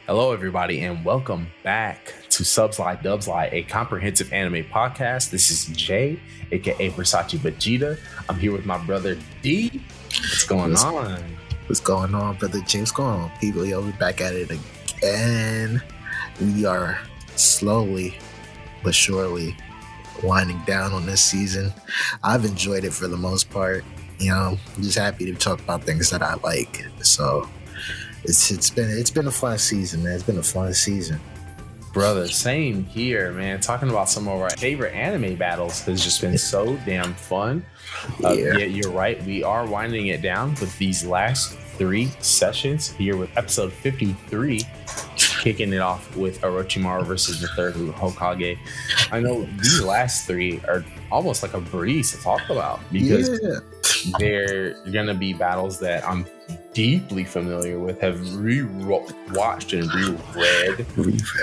Hello, everybody, and welcome back to Subslide Dubslide, a comprehensive anime podcast. This is Jay, aka Versace Vegeta. I'm here with my brother D. What's going on? What's going on, brother James? What's going on, people? Yo, we're back at it again. We are slowly but surely winding down on this season. I've enjoyed it for the most part. I'm just happy to talk about things that I like. So it's been a fun season, man. It's been a fun season. Brother, same here, man. Talking about some of our favorite anime battles has just been so damn fun. Yeah, you're right. We are winding it down with these last 3 sessions here with episode 53, kicking it off with Orochimaru versus the Third Hokage. I know these last 3 are almost like a breeze to talk about because they're going to be battles that I'm deeply familiar with, have watched and reread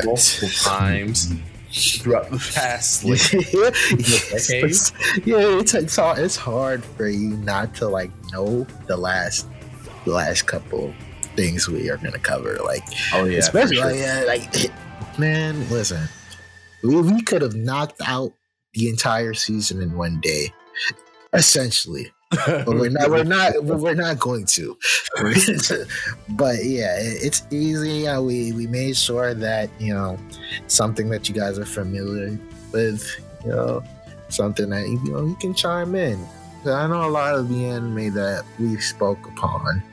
multiple times throughout the past decades. It's hard for you not to know the last couple things we are going to cover. Especially sure. Man, listen, we could have knocked out the entire season in one day, essentially. But we're not going to. But yeah, it's easy. We made sure that something that you guys are familiar with, something that you can chime in. I know a lot of the anime that we spoke upon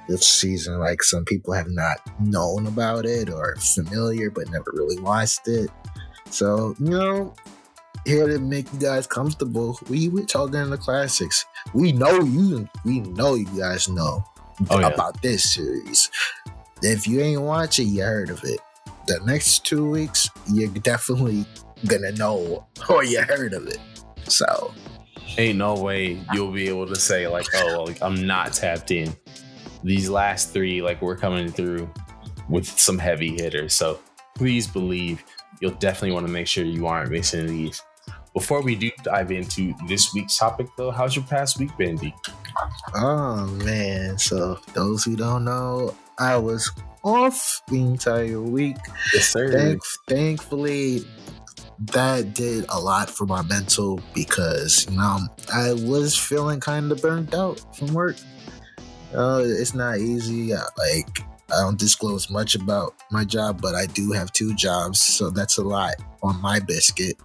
this season, like some people have not known about it or familiar but never really watched it. So here to make you guys comfortable. We're talking the classics. We know you guys know about this series. If you ain't watch it, you heard of it. The next 2 weeks, you're definitely gonna know or you heard of it. So ain't no way you'll be able to say I'm not tapped in. These last 3, we're coming through with some heavy hitters. So please believe you'll definitely want to make sure you aren't missing these. Before we do dive into this week's topic, though, how's your past week been, D? Oh, man. So, those who don't know, I was off the entire week. Yes, sir. Thankfully, that did a lot for my mental because, I was feeling kind of burnt out from work. It's not easy. I don't disclose much about my job, but I do have 2 jobs, so that's a lot on my biscuit.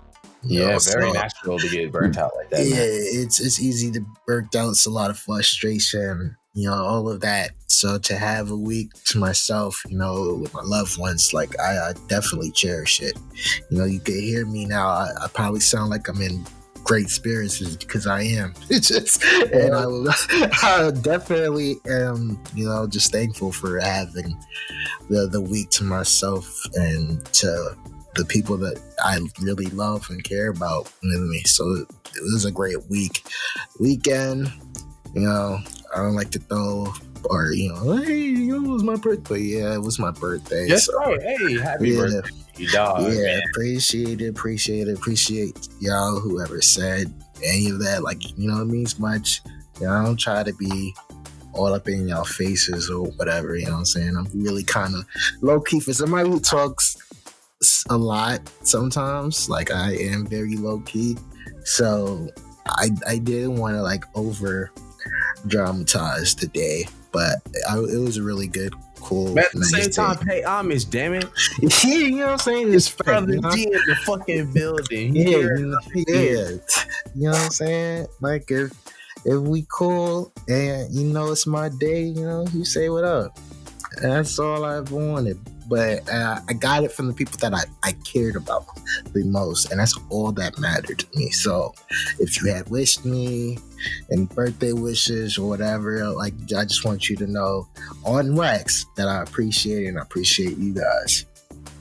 Very natural to get burnt out like that. Yeah, it's easy to burnt out. It's a lot of frustration, all of that. So to have a week to myself, with my loved ones, I definitely cherish it. You can hear me now. I probably sound like I'm in great spirits because I am. And I definitely am, just thankful for having the week to myself and to the people that I really love and care about with me. So it was a great weekend. I don't like to throw or hey, it was my birthday. Yeah, it was my birthday. Yes, so, right. Hey, happy birthday, dog. Yeah, man. Appreciate y'all whoever said any of that. It means much. I don't try to be all up in y'all faces or whatever. You know what I'm saying? I'm really kind of low key for somebody who talks a lot sometimes. I am very low key, so I didn't want to over dramatize the day, but it was a really good, cool. But at the same time, pay homage, damn it. You know what I'm saying? It's brother D in the fucking building. Yeah. You know what I'm saying? If we cool and it's my day, you say what up. And that's all I've wanted. But I got it from the people that I cared about the most, and that's all that mattered to me. So if you had wished me any birthday wishes or whatever, I just want you to know on wax that I appreciate it and I appreciate you guys.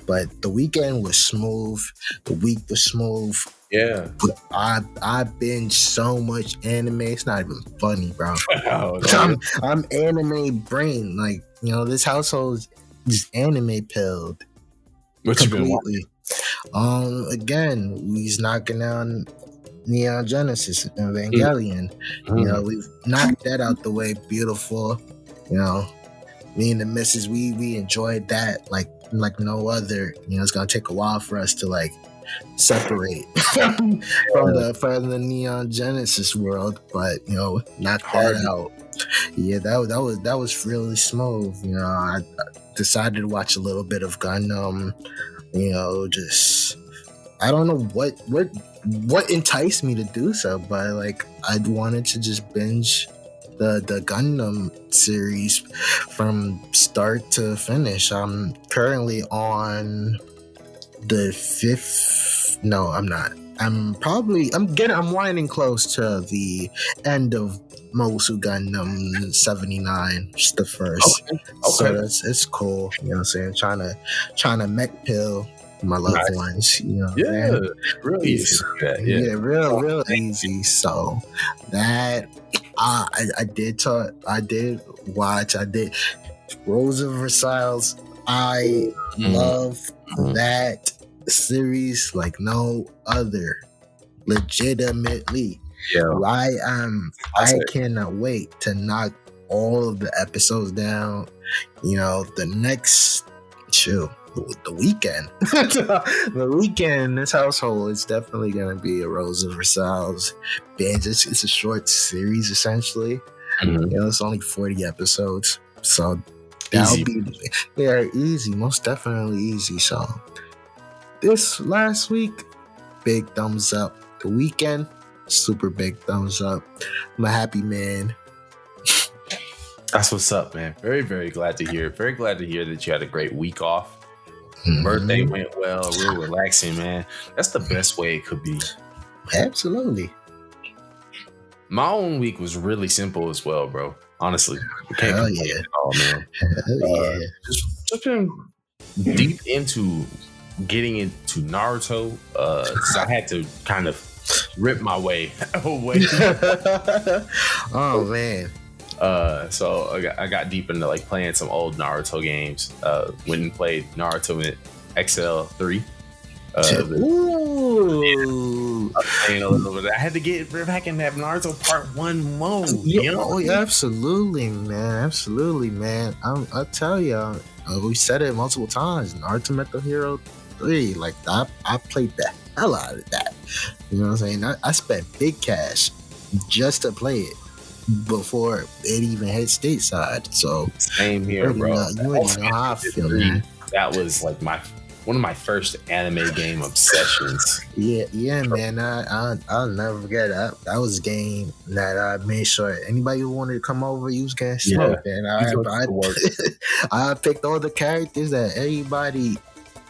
But the weekend was smooth. The week was smooth. Yeah. I binge so much anime. It's not even funny, bro. I'm anime brain. This household is anime pilled. What completely. Again, we's knocking down Neon Genesis and Evangelion. We've knocked that out the way. Beautiful. me and the missus, we enjoyed that like no other. You know, it's gonna take a while for us to like separate from the Neon Genesis world, but you know, knock that out. Yeah, that was really smooth. You know, I decided to watch a little bit of Gundam. You know, just I don't know what enticed me to do so, but like I wanted to just binge the Gundam series from start to finish. I'm currently on the 5th. No, I'm not. I'm winding close to the end of Mosu Gundam 79, just the first. Okay. So it's cool. You know what I'm saying? Trying to mech pill my loved ones. You know, real easy. Yeah, real easy. So that I did watch. I did Rose of Versailles. I love that series like no other. Legitimately. Yeah. I cannot wait to knock all of the episodes down. You know, the next the weekend. The weekend in this household is definitely gonna be a Rose of Versailles binge. It's a short series essentially. You know, it's only 40 episodes. So that'll be easy, most definitely easy. So this last week, big thumbs up. The weekend, super big thumbs up. I'm a happy man. That's what's up, man. Very, very glad to hear. Very glad to hear that you had a great week off. Birthday went well, real relaxing, man. That's the best way it could be. Absolutely. My own week was really simple as well, bro. Honestly. Hell yeah. Man. Just been deep into getting into Naruto. So I had to kind of rip my way away. Oh man. So I got deep into like playing some old Naruto games. Went and played Naruto in XL3. Playing a little bit. I had to get back in that Naruto Part 1 mode. You know? Oh, yeah, absolutely, man. Absolutely, man. I tell you, we said it multiple times. Naruto Metal Hero 3, like I played the hell out of that. You know what I'm saying? I spent big cash just to play it before it even hit stateside. So same here, bro. You already know how I feel, man. That was like one of my first anime game obsessions. Yeah, man. I'll never forget that. That was a game that I made sure anybody who wanted to come over, you was getting smoked. And I picked all the characters that everybody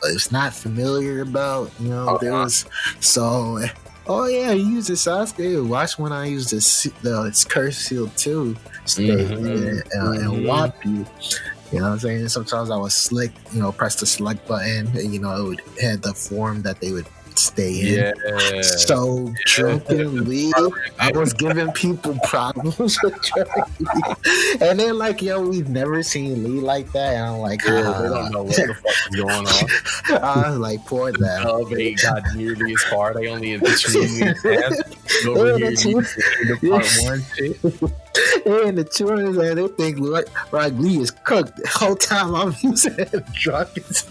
is not familiar about. You know, oh yeah, you used the Sasuke. Watch when I used the Curse Seal 2 state and whop you. You know what I'm saying? Sometimes I would press the select button, and you know, it would had the form that they would stay in. Yeah. So drunkenly, I was giving people problems with Lee. And they're like, yo, we've never seen Lee like that. And I'm like, they don't know what the fuck is going on. I was like, poor them. They got nearly as far. They only in the Chunin Exams over here in Part 1 shit. And the Chunin, man, they think like Lee is cooked. The whole time I'm using drunk as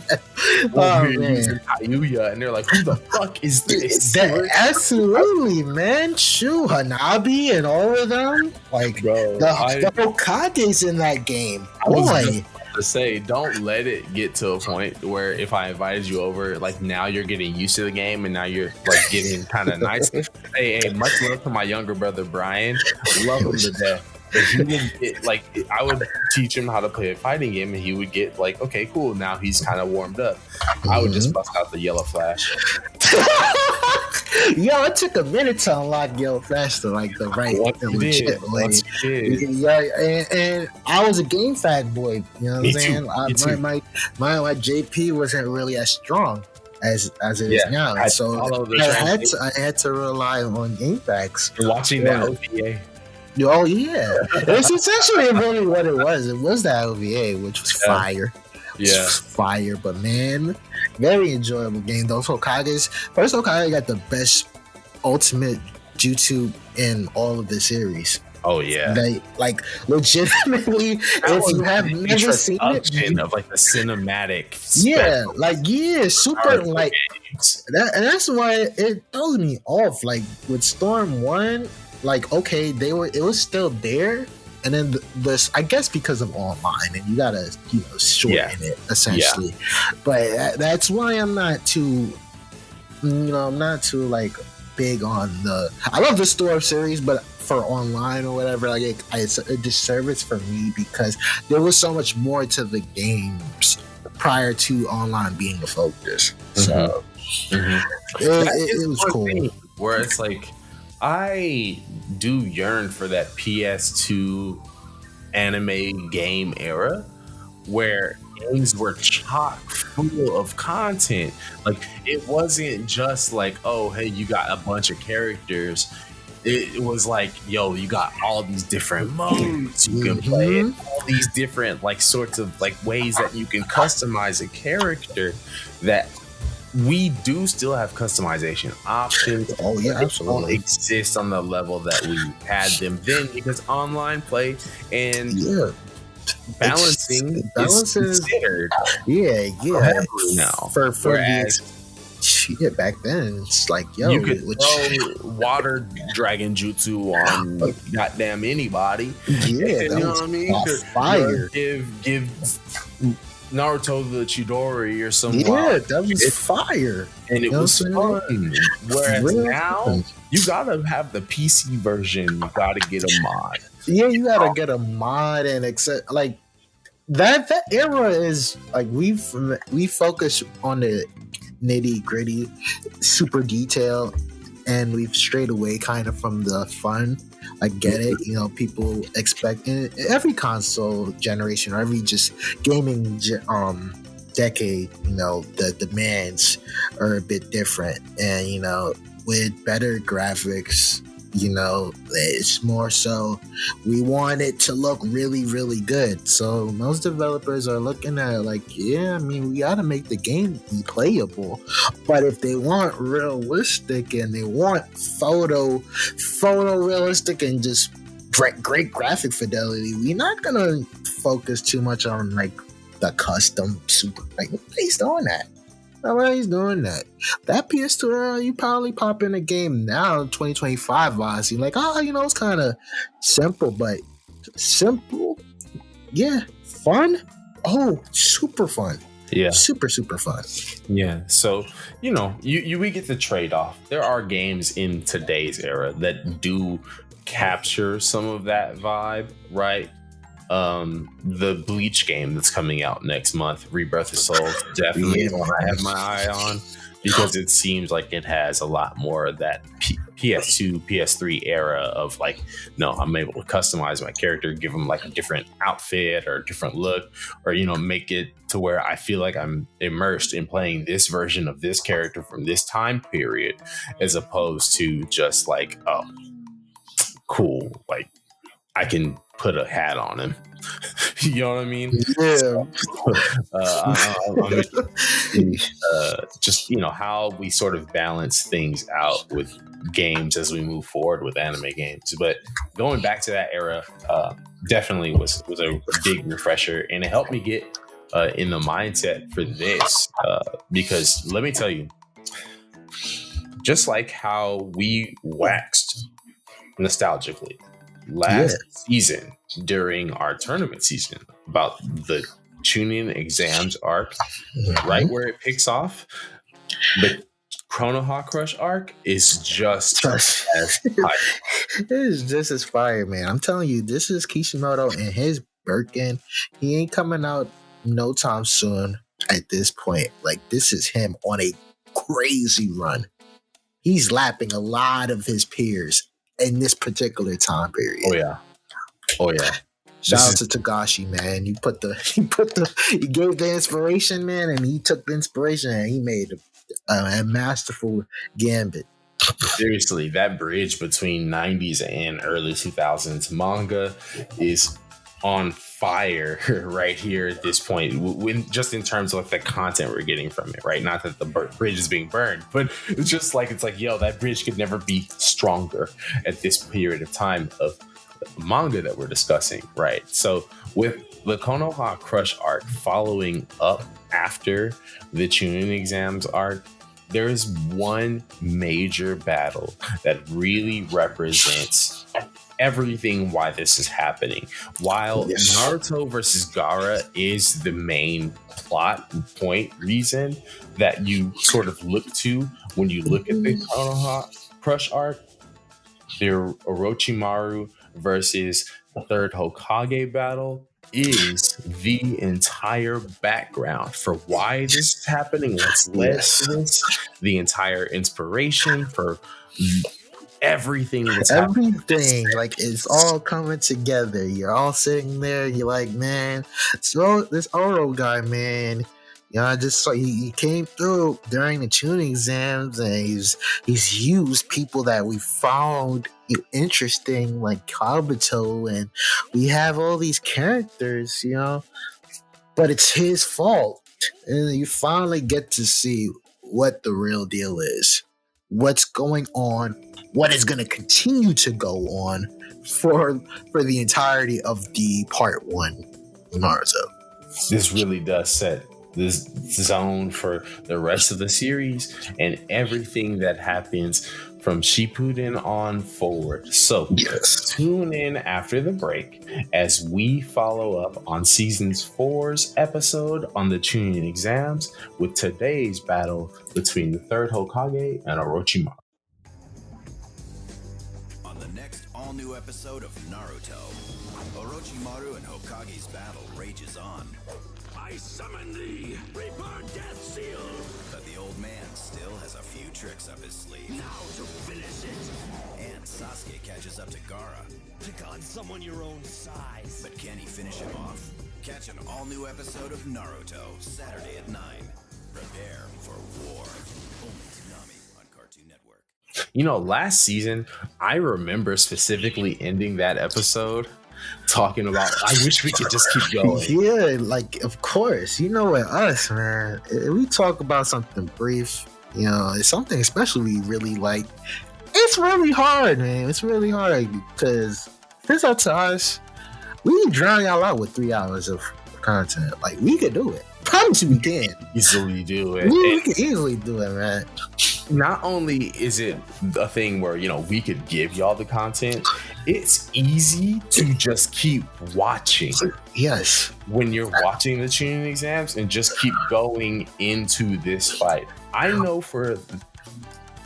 oh man, Ayuya, and they're like, who the fuck is this? Absolutely, man. Shu, Hanabi, and all of them. Like, bro, the Hokages in that game. Boy. To say, don't let it get to a point where if I invited you over, like now you're getting used to the game and now you're like getting kind of nice. Hey, much love to my younger brother Brian. Love him to death. But he would get, like, I would teach him how to play a fighting game, and he would get like, okay, cool. Now he's kind of warmed up. I would just bust out the Yellow Flash. Yo, it took a minute to unlock Yellow Flash to like the right legit way. Yeah, and I was a game fag boy. You know what I'm saying? My JP wasn't really as strong as it is now. So I had to rely on game facts. Watching that OVA. Oh yeah, it's essentially really what it was. It was that OVA, which was fire. Yeah, fire. But man, very enjoyable game. Those Hokages. First Hokage got the best ultimate jutsu in all of the series. Oh yeah. They like legitimately. If you have never seen it, of like the cinematic. Yeah, like super like that, and that's why it throws me off. Like with Storm 1, like okay, it was still there, and then this I guess because of online, and you gotta shorten it essentially. But that's why I'm not too like big on I love the Storm series, but for online or whatever, like it's a disservice for me because there was so much more to the games prior to online being the focus. So it was cool. Where it's like, I do yearn for that PS2 anime game era where games were chock full of content. Like, it wasn't just like, oh, hey, you got a bunch of characters. It was like, yo, you got all these different modes you can play, all these different like sorts of like ways that you can customize a character. That we do still have customization options. Oh yeah, absolutely. Don't exist on the level that we had them then, because online play and balancing is considered now. Whereas back then it's like, yo, you could throw water dragon jutsu on goddamn anybody. Yeah, you know what I mean? Fire. Give Naruto the Chidori or something. Yeah, that was fire. And it was fun. Whereas now, you gotta have the PC version. You gotta get a mod. Yeah, you gotta get a mod and accept like that era is like we focus on the nitty gritty, super detail, and we've strayed away kind of from the fun. I get it, people expect in every console generation or every just gaming decade, the demands are a bit different, and with better graphics, it's more so we want it to look really, really good. So most developers are looking at it like, yeah, I mean, we gotta make the game be playable. But if they want realistic and they want photo realistic and just great graphic fidelity, we're not gonna focus too much on like the custom super. Like, nobody's doing that. Nobody's doing that. That PS2 era, you probably pop in a game now, 2025 wise. You're like, it's kind of simple, but simple, yeah, fun. Oh, super fun. Yeah, super fun. Yeah. So we get the trade off. There are games in today's era that do capture some of that vibe, right? The Bleach game that's coming out next month, Rebirth of Souls, definitely I have my eye on, because it seems like it has a lot more of that PS2, PS3 era of like, no, I'm able to customize my character, give them like a different outfit or a different look, or make it to where I feel like I'm immersed in playing this version of this character from this time period, as opposed to just like, oh, cool, like I can put a hat on him. You know what I mean? Yeah. Just how we sort of balance things out with games as we move forward with anime games. But going back to that era, definitely was a big refresher, and it helped me get in the mindset for this, because let me tell you, just like how we waxed nostalgically last season during our tournament season about the Chunin Exams arc, right where it picks off, the Konoha Crush arc is just as fire. It is just as fire, man. I'm telling you, this is Kishimoto and his Birkin. He ain't coming out no time soon at this point. Like, this is him on a crazy run. He's lapping a lot of his peers in this particular time period. Oh yeah. Shout out to Togashi, man. You gave the inspiration, man, and he took the inspiration and he made a masterful gambit. Seriously, that bridge between 90s and early 2000s manga is on fire right here at this point, when just in terms of the content we're getting from it, right? Not that the bridge is being burned, but it's like yo, that bridge could never be stronger at this period of time of manga that we're discussing, right? So with the Konoha Crush arc following up after the Chunin Exams arc, there is one major battle that really represents everything why this is happening. While Naruto versus Gaara is the main plot point reason that you sort of look to when you look at the Konoha Crush arc, the Orochimaru versus Third Hokage battle is the entire background for why this is happening, what's led to this, the entire inspiration for everything that's happening. Like, it's all coming together. You're all sitting there, you're like, man, so this Oro guy, man, you know, I just saw he came through during the tuning exams, and he's used people that we found interesting, like Kabuto, and we have all these characters, you know, but it's his fault. And you finally get to see what the real deal is, what's going on, what is going to continue to go on for the entirety of the part 1 Naruto. This really does set this zone for the rest of the series and everything that happens from Shippuden on forward. So tune in after the break as we follow up on season 4's episode on the Chunin Exams with today's battle between the Third Hokage and Orochimaru. On the next all-new episode of Naruto, Orochimaru and Hokage's battle rages on. I summon thee! Reaper Death Seal! But the old man still has a few tricks up his sleeve. Now to finish it! And Sasuke catches up to Gaara. Pick on someone your own size. But can he finish him off? Catch an all-new episode of Naruto, Saturday at 9. Prepare for war. Only Toonami on Cartoon Network. You know, last season, I remember specifically ending that episode talking about, I wish we could just keep going. Yeah, like, of course. You know, with us, man, if we talk about something brief, you know, it's something especially we really like, it's really hard, man. It's really hard because if it's up to us, we can drown y'all out with 3 hours of content. Like, we could do it. Promise we can. Easily do it. We can easily do it, man. Not only is it a thing where, you know, we could give y'all the content, it's easy to just keep watching. Yes. When you're watching the Chunin Exams and just keep going into this fight. I know for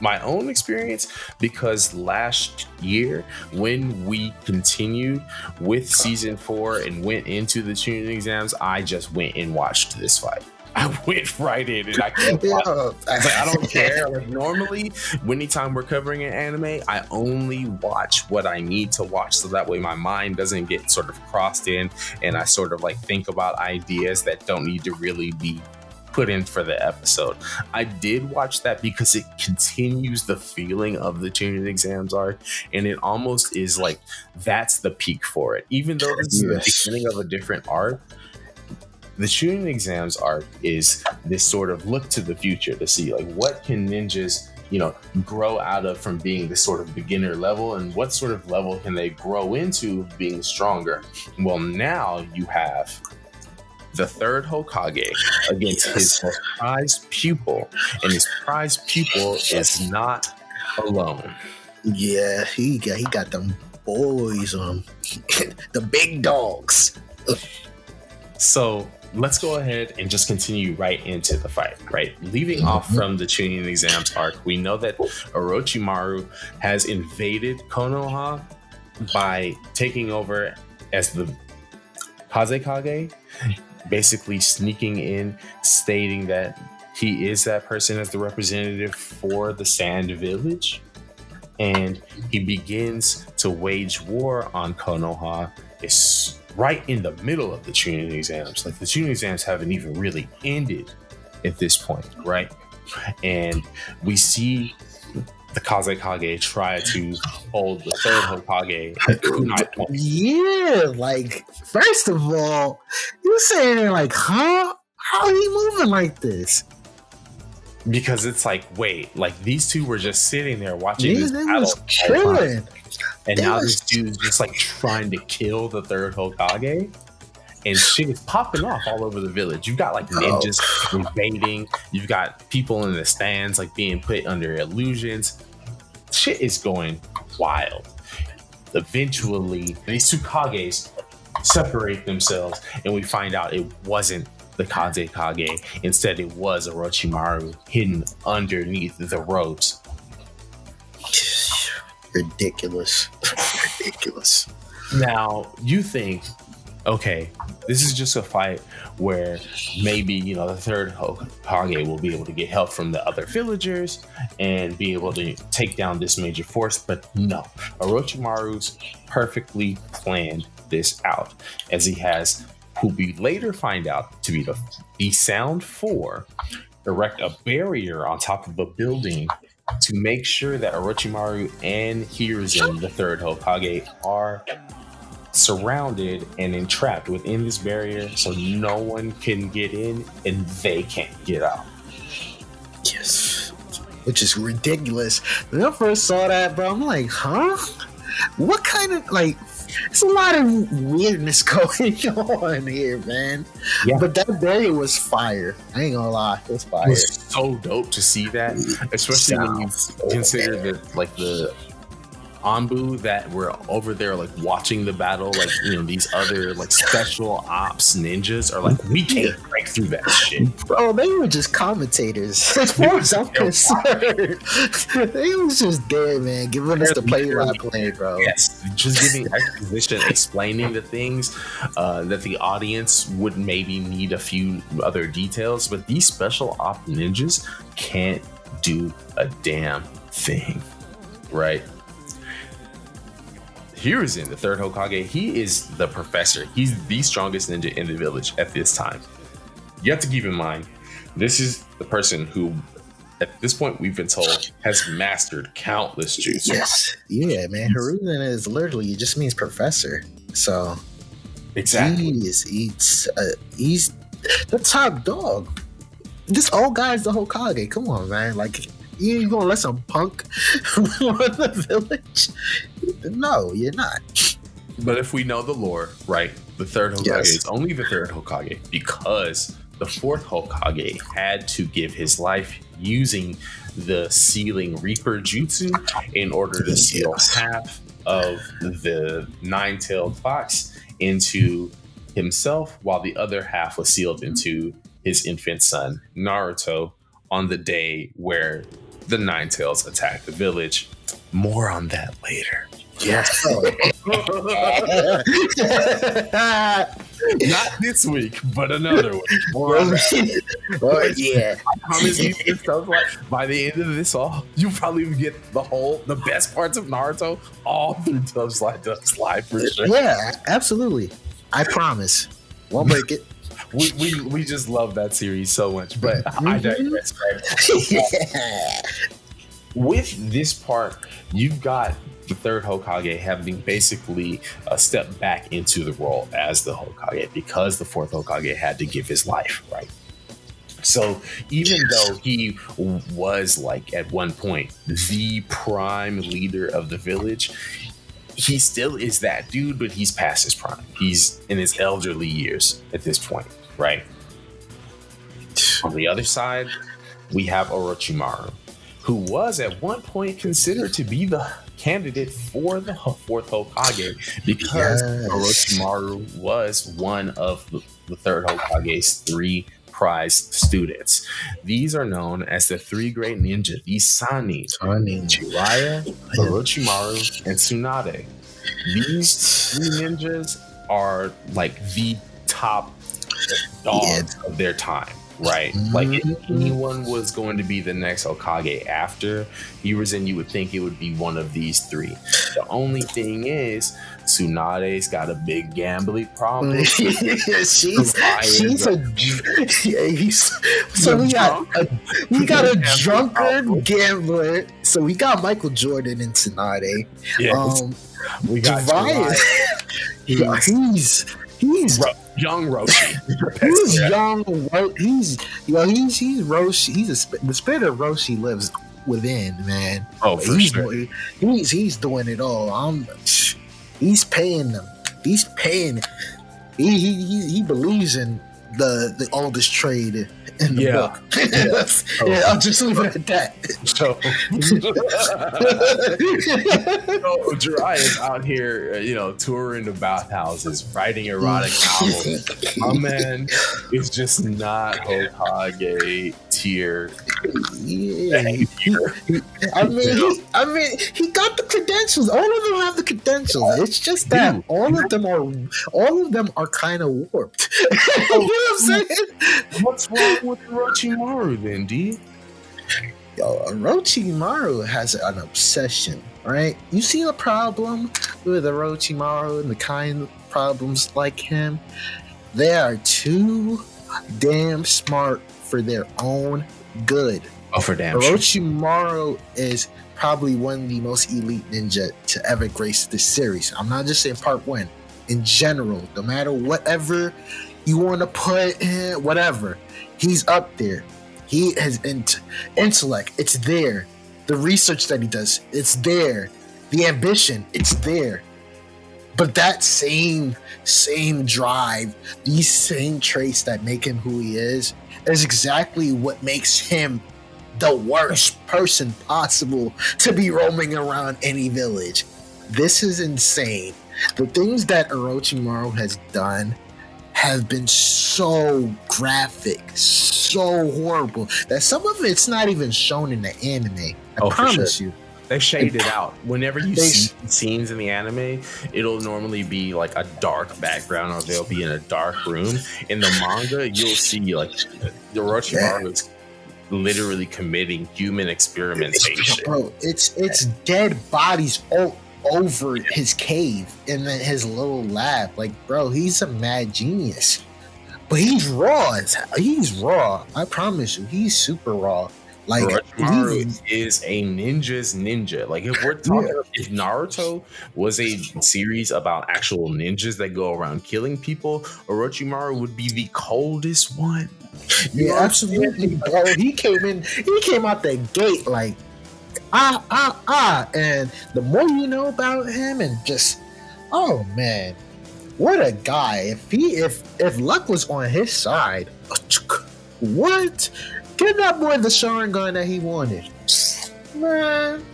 my own experience, because last year when we continued with season 4 and went into the Chunin Exams, I just went and watched this fight. I went right in and I kept watching. I was like, I don't care. Like, normally, anytime we're covering an anime, I only watch what I need to watch, so that way my mind doesn't get sort of crossed in and I sort of like think about ideas that don't need to really be put in for the episode. I did watch that because it continues the feeling of the Chunin Exams arc, and it almost is like that's the peak for it. Even though this is the beginning of a different arc, the Chunin Exams arc is this sort of look to the future to see like what can ninjas, you know, grow out of from being this sort of beginner level, and what sort of level can they grow into being stronger. Well, now you have the Third Hokage against his most prized pupil, and his prized pupil is not alone. Yeah, he got them boys on the big dogs. So let's go ahead and just continue right into the fight, right? Leaving off from the Chunin Exams arc, we know that Orochimaru has invaded Konoha by taking over as the Kazekage, basically sneaking in, stating that he is that person as the representative for the Sand Village. And he begins to wage war on Konoha. It's right in the middle of the Chunin Exams. Like, the Chunin Exams haven't even really ended at this point, right? And we see the Kazekage try to hold the Third Hokage at kunai point. Yeah, like, first of all, you saying like, huh? How are you moving like this? Because it's like, wait, like these two were just sitting there watching this They battle. was chilling. And now this dude's just like trying to kill the third Hokage. And shit is popping off all over the village. You've got like ninjas invading. You've got people in the stands like being put under illusions. Shit is going wild. Eventually, these two Kages separate themselves, and we find out it wasn't the Kaze Kage. Instead, it was Orochimaru hidden underneath the robes. Ridiculous. Ridiculous. Now, you think, okay, this is just a fight where maybe, the third Hokage will be able to get help from the other villagers and be able to take down this major force. But no, Orochimaru's perfectly planned this out, as he has, who we later find out to be the Sound Four, erect a barrier on top of a building to make sure that Orochimaru and Hiruzen, the third Hokage, are surrounded and entrapped within this barrier, so no one can get in and they can't get out. Yes, which is ridiculous. When I first saw that, bro, I'm like, huh? What kind of, like, there's a lot of weirdness going on here, man. Yeah. But that barrier was fire. I ain't gonna lie, it was fire. It was so dope to see that, especially when you consider the Anbu that were over there like watching the battle, like these other like special ops ninjas are like, we can't break through that shit. Bro, they were just commentators as far as I'm concerned. They was just there, man, giving us the play-by-play, bro. Yes, just giving exposition, explaining the things that the audience would maybe need a few other details, but these special op ninjas can't do a damn thing, right? Hiruzen, the third Hokage, he is the professor. He's the strongest ninja in the village at this time. You have to keep in mind, this is the person who, at this point, we've been told, has mastered countless jutsu. Yes. Yeah, man. Hiruzen is literally, it just means professor. So, exactly. He's the top dog. This old guy is the Hokage. Come on, man. Like, you gonna let some punk run the village? No, you're not. But if we know the lore, right, the third Hokage is only the third Hokage because the fourth Hokage had to give his life using the sealing Reaper Jutsu in order to seal half of the nine-tailed fox into himself, while the other half was sealed into his infant son, Naruto, on the day where the Nine Tails attacked the village. More on that later. Yes. Not this week, but another week. More on that. Oh, yeah. I promise you, this stuff, like, by the end of this all, you probably get the best parts of Naruto all through Dub Slide for sure. Yeah, absolutely. I promise. Won't break it. We just love that series so much, but I digress, right? Yeah. With this part, you've got the third Hokage having basically stepped back into the role as the Hokage because the fourth Hokage had to give his life, right? So even though he was like at one point the prime leader of the village, he still is that dude, but he's past his prime. He's in his elderly years at this point, right? On the other side, we have Orochimaru, who was at one point considered to be the candidate for the fourth Hokage because Orochimaru was one of the third Hokage's three prized students. These are known as the three great ninja, the Sanin, Jiraiya, Orochimaru, and Tsunade. These three ninjas are like the top dogs of their time, right? Like if anyone was going to be the next Hokage after Hiruzen, you would think it would be one of these three. The only thing is, Tsunade's got a big gambling problem. we got a drunkard gambler. So we got Michael Jordan and Tsunade. We got He's young Roshi. He's young. He's Roshi. The spirit of Roshi lives within, man. Oh, for sure. He's doing it all. He's paying them. He's paying. He believes in the oldest trade in the book. Yeah, I'll just leave it at that. So Jiraiya is out here, touring the bathhouses, writing erotic novels. My man is just not Hokage tier. Yeah, I mean, he got the credentials. All of them have the credentials. It's just that all of them are kind of warped. You know what I'm saying? What's wrong with Orochimaru then, D? Yo, Orochimaru has an obsession, right? You see the problem with Orochimaru and the kind of problems like him? They are too damn smart for their own good. Oh, for damn Orochimaru is probably one of the most elite ninja to ever grace this series. I'm not just saying part one. In general, no matter whatever you want to put in, whatever, he's up there. He has intellect. It's there. The research that he does, it's there. The ambition, it's there. But that same drive, these same traits that make him who he is exactly what makes him the worst person possible to be roaming around any village. This is insane. The things that Orochimaru has done have been so graphic, so horrible, that some of it's not even shown in the anime. I promise you. They shade it out. Whenever you see scenes in the anime, it'll normally be like a dark background, or they'll be in a dark room. In the manga, you'll see like Orochimaru is literally committing human experimentation. Bro, it's dead bodies over his cave in his little lab. Like, bro, he's a mad genius. But he's raw. He's raw. I promise you, he's super raw. Like, Orochimaru is a ninja's ninja. Like, if we're talking, if Naruto was a series about actual ninjas that go around killing people, Orochimaru would be the coldest one. Yeah, absolutely, bro. He came out the gate like and the more you know about him, and just, oh man, what a guy. If luck was on his side, what? Give that boy the Sharingan that he wanted. Man,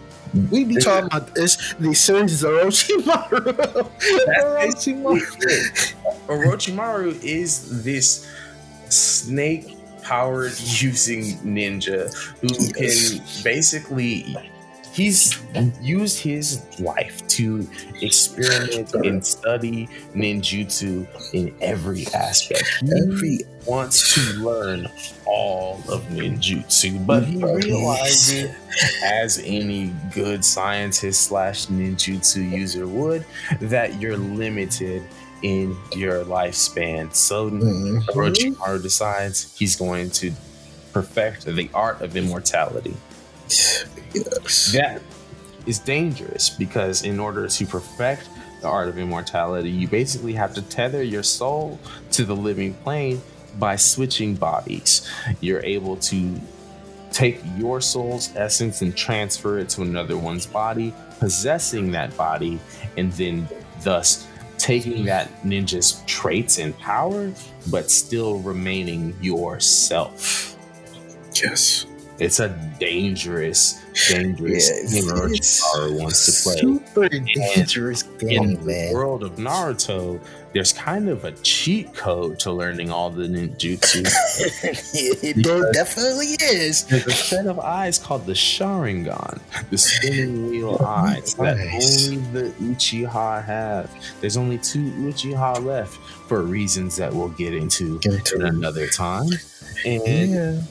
we be talking about this. The series of Orochimaru. Orochimaru is this snake-powered using ninja who can basically, he's used his life to experiment and study ninjutsu in every aspect. He wants to learn all of ninjutsu, but he realizes, as any good scientist / ninjutsu user would, that you're limited in your lifespan. So Orochimaru decides he's going to perfect the art of immortality. Yes. That is dangerous, because in order to perfect the art of immortality, you basically have to tether your soul to the living plane by switching bodies. You're able to take your soul's essence and transfer it to another one's body, possessing that body, and then thus taking that ninja's traits and power, but still remaining yourself. Yes. It's a dangerous game Orochimaru wants to play. Super dangerous game, in the world of Naruto, there's kind of a cheat code to learning all the ninjutsu. There definitely is. There's a set of eyes called the Sharingan, the spinning wheel eyes that only the Uchiha have. There's only 2 Uchiha left for reasons that we'll get into in another time. And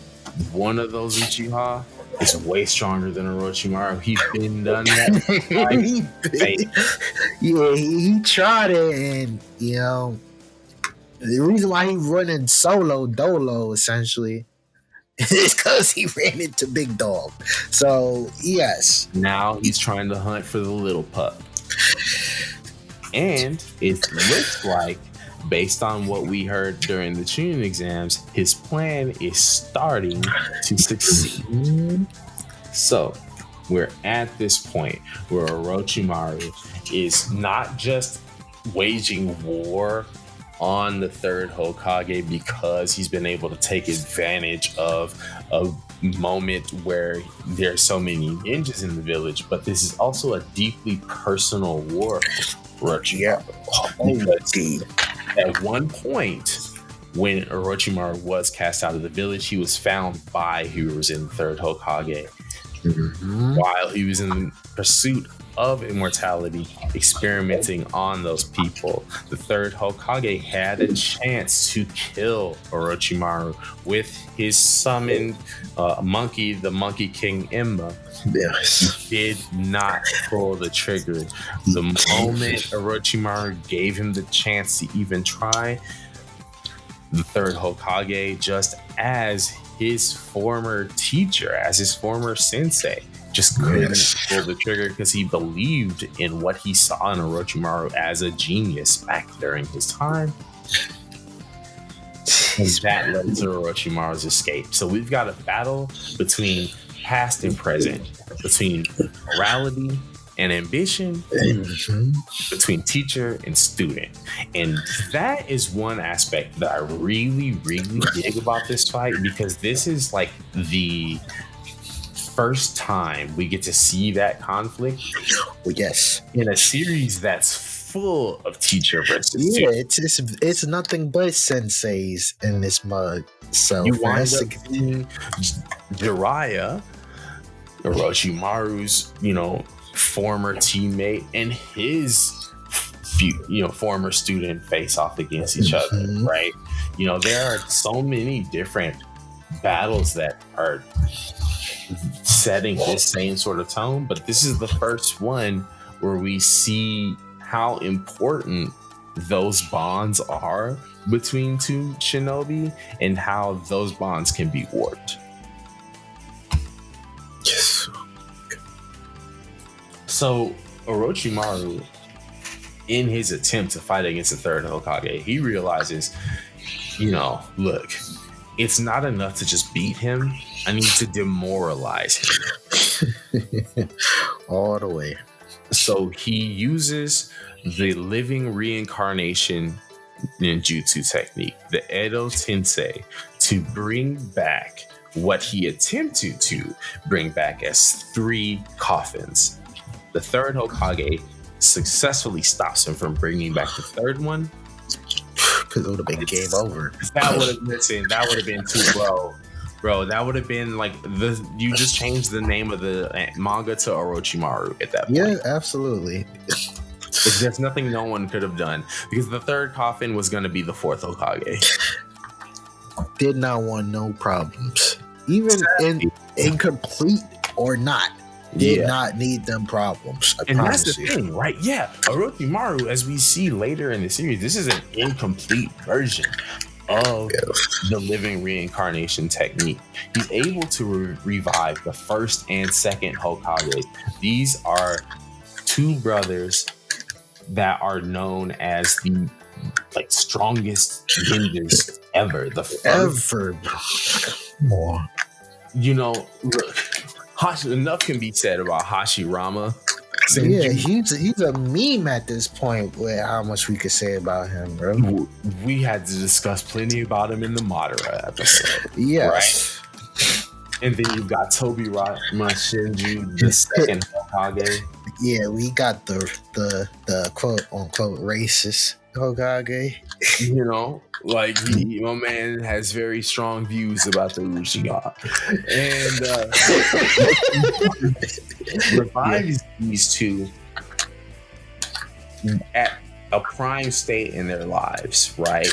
one of those Uchiha is way stronger than Orochimaru. He's been done that. He tried it, and the reason why he's running solo dolo essentially is because he ran into Big Dog. So yes, now he's trying to hunt for the little pup, and it looks like, based on what we heard during the Chunin exams, his plan is starting to succeed. So we're at this point where Orochimaru is not just waging war on the third Hokage because he's been able to take advantage of a moment where there's so many ninjas in the village, but this is also a deeply personal war for Orochimaru. At one point, when Orochimaru was cast out of the village, he was found by who was in the third Hokage. While he was in pursuit of immortality, experimenting on those people, the third Hokage had a chance to kill Orochimaru with his summoned monkey, the Monkey King Imba. Yes. He did not pull the trigger. The moment Orochimaru gave him the chance to even try, the third Hokage, just as his former teacher, as his former sensei, just couldn't pull the trigger because he believed in what he saw in Orochimaru as a genius back during his time. And that led to Orochimaru's escape. So we've got a battle between past and present, between morality and ambition, between teacher and student. And that is one aspect that I really, really dig about this fight, because this is like the first time we get to see that conflict. Yes. In a series that's full of teacher versus student. It's nothing but senseis in this mug. So you wind up seeing Jiraiya, Orochimaru's, former teammate, and his former student face off against each other, right? There are so many different battles that are setting this same sort of tone, but this is the first one where we see how important those bonds are between two shinobi and how those bonds can be warped. Yes. So Orochimaru, in his attempt to fight against the third Hokage, he realizes, look, it's not enough to just beat him. I need to demoralize him. All the way. So he uses the living reincarnation ninjutsu technique, the Edo Tensei, to bring back what he attempted to bring back as 3 coffins. The third Hokage successfully stops him from bringing back the third one. Because it would have been game over. That would have been too, bro. That would have been like you just changed the name of the manga to Orochimaru at that point. Yeah, absolutely. There's nothing no one could have done, because the third coffin was going to be the fourth Hokage. Did not want no problems, even incomplete or not. Did not need them problems. I promise that's the thing, right? Yeah, Orochimaru, as we see later in the series, this is an incomplete version of the living reincarnation technique. He's able to revive the first and second Hokage. These are 2 brothers that are known as the strongest ninjas ever. More. Look, enough can be said about Hashirama. Yeah, he's a meme at this point with how much we could say about him, bro. We had to discuss plenty about him in the Madara episode. Yeah. Right? And then you've got Tobirama Shinju, the second Hokage. Yeah, we got the quote unquote racist Hokage. My man has very strong views about the Uchiha. And revives these 2 at a prime state in their lives, right?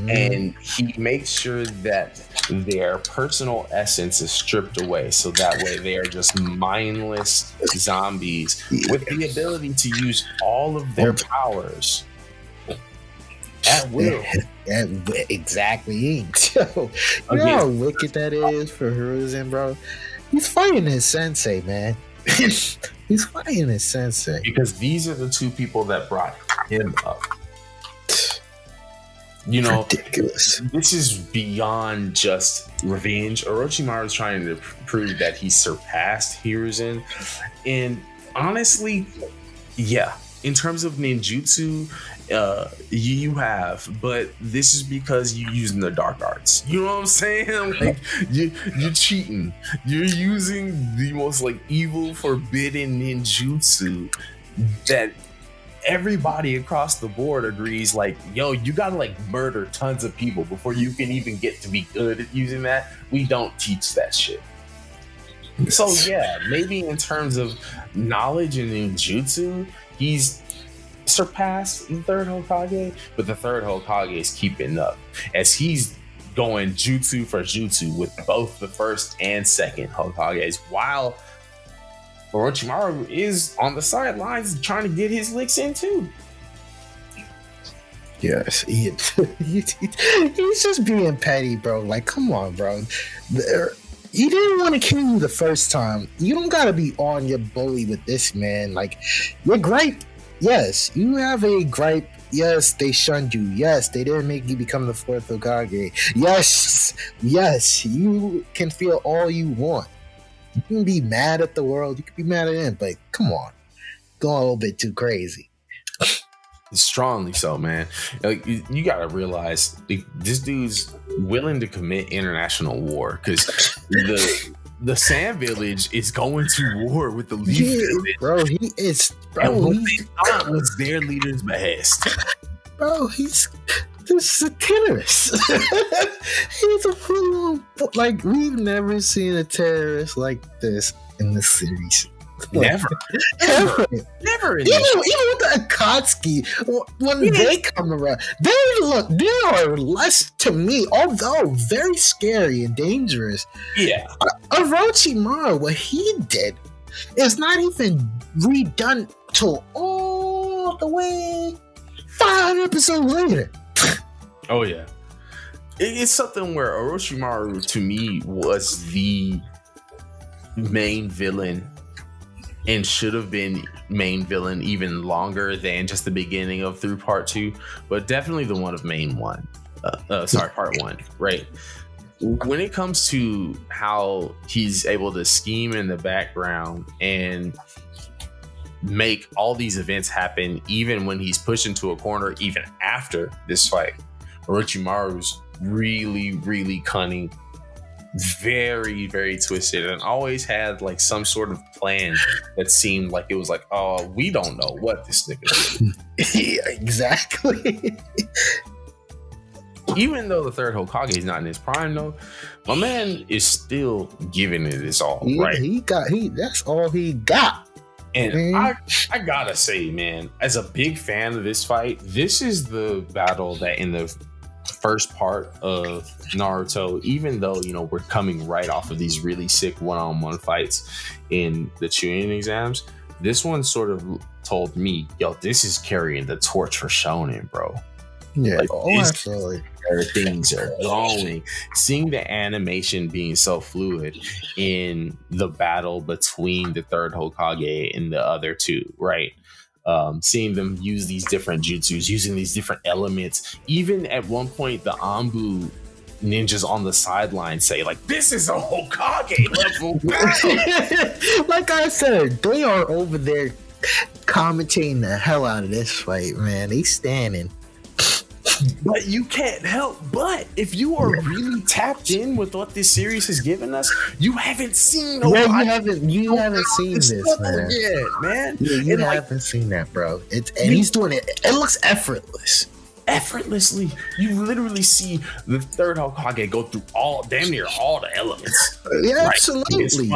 And he makes sure that their personal essence is stripped away, so that way they are just mindless zombies with the ability to use all of their powers at will. Exactly. You know how wicked that is for Hiruzen, bro? He's fighting his sensei, man. He's fighting his sensei. Because these are the 2 people that brought him up. You know, ridiculous. This is beyond just revenge. Orochimaru is trying to prove that he surpassed Hiruzen. And honestly, yeah, in terms of ninjutsu, you have, but this is because you're using the dark arts. You know what I'm saying? Like you're cheating. You're using the most like evil, forbidden ninjutsu that everybody across the board agrees, like, yo, you gotta like murder tons of people before you can even get to be good at using that. We don't teach that shit. So yeah, maybe in terms of knowledge and ninjutsu, he's surpassed the third Hokage, but the third Hokage is keeping up as he's going jutsu for jutsu with both the first and second Hokages, while Orochimaru is on the sidelines trying to get his licks in too. Yes, he's just being petty, bro. Like, come on, bro. He didn't want to kill you the first time. You don't gotta be on your bully with this, man. Like, your gripe, yes, you have a gripe. Yes, they shunned you. Yes, they didn't make you become the fourth Hokage. Yes, you can feel all you want. You can be mad at the world. You can be mad at him, but come on, going a little bit too crazy. Strongly so, man. Like, you gotta realize this dude's willing to commit international war because the Sand Village is going to war with the Leaf Village, bro. He is, bro. And what they thought was their leader's behest, bro. He's just a terrorist. He's a full-on, like, we've never seen a terrorist like this in the series. Never. Even with the Akatsuki, when they come around, they are less, to me, although very scary and dangerous. Yeah. Orochimaru, what he did is not even redone till all the way 500 episodes later. Oh yeah. It's something where Orochimaru, to me, was the main villain and should have been main villain even longer than just the beginning of through part 2, but definitely the one of part 1, right? When it comes to how he's able to scheme in the background and make all these events happen, even when he's pushed into a corner, even after this fight, Orochimaru's really, really cunning, very, very twisted, and always had like some sort of plan that seemed like it was like, oh, we don't know what this nigga is. Yeah, exactly. Even though the third Hokage is not in his prime, though, my man is still giving it his all, right? That's all he got. And I gotta say, man, as a big fan of this fight, this is the battle that in the first part of Naruto, even though, you know, we're coming right off of these really sick one-on-one fights in the Chunin exams, this one sort of told me, yo, this is carrying the torch for Shonen, bro. Yeah, like, absolutely. Things are going. Seeing the animation being so fluid in the battle between the third Hokage and the other two, right? Seeing them use these different jutsus, using these different elements. Even at one point, the Anbu ninjas on the sideline say, like, this is a Hokage level battle. Like I said, they are over there commentating the hell out of this fight, man. They standing. But you can't help but, if you are really tapped in with what this series has given us, you haven't seen you haven't seen this, man. Yet, man. Yeah, you haven't seen that, bro. He's doing it. It looks effortlessly. You literally see the third Hokage go through damn near all the elements. Yeah, right? absolutely.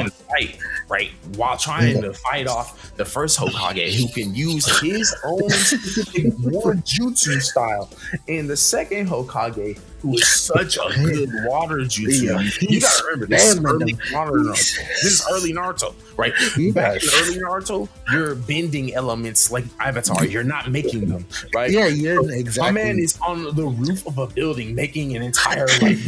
Right, while trying to fight off the first Hokage, who can use his own specific war jutsu style, and the second Hokage, who is such a good water jutsu. Yeah, you gotta remember, this is early Naruto, right? Back in early Naruto, you're bending elements like Avatar. You're not making them, right? Yeah, you're exactly. My man is on the roof of a building making an entire lake.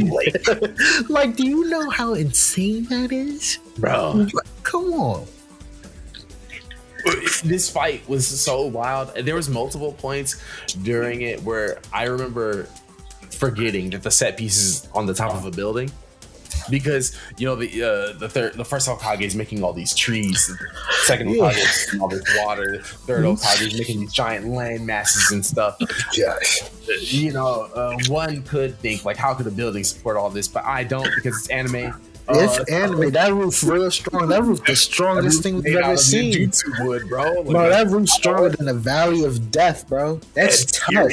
Like, do you know how insane that is, bro? Come on. This fight was so wild. There was multiple points during it where I remember forgetting that the set piece is on the top of a building. Because the first Hokage is making all these trees, the second Hokage is making all this water, the third Hokage is making these giant land masses and stuff. One could think like, how could a building support all this? But I don't, because it's anime. It's anime. That roof's real strong. That roof the strongest thing we've ever seen. Jutsu wood, bro. Like, bro, that roof's stronger than the Valley of Death, bro. That's tough.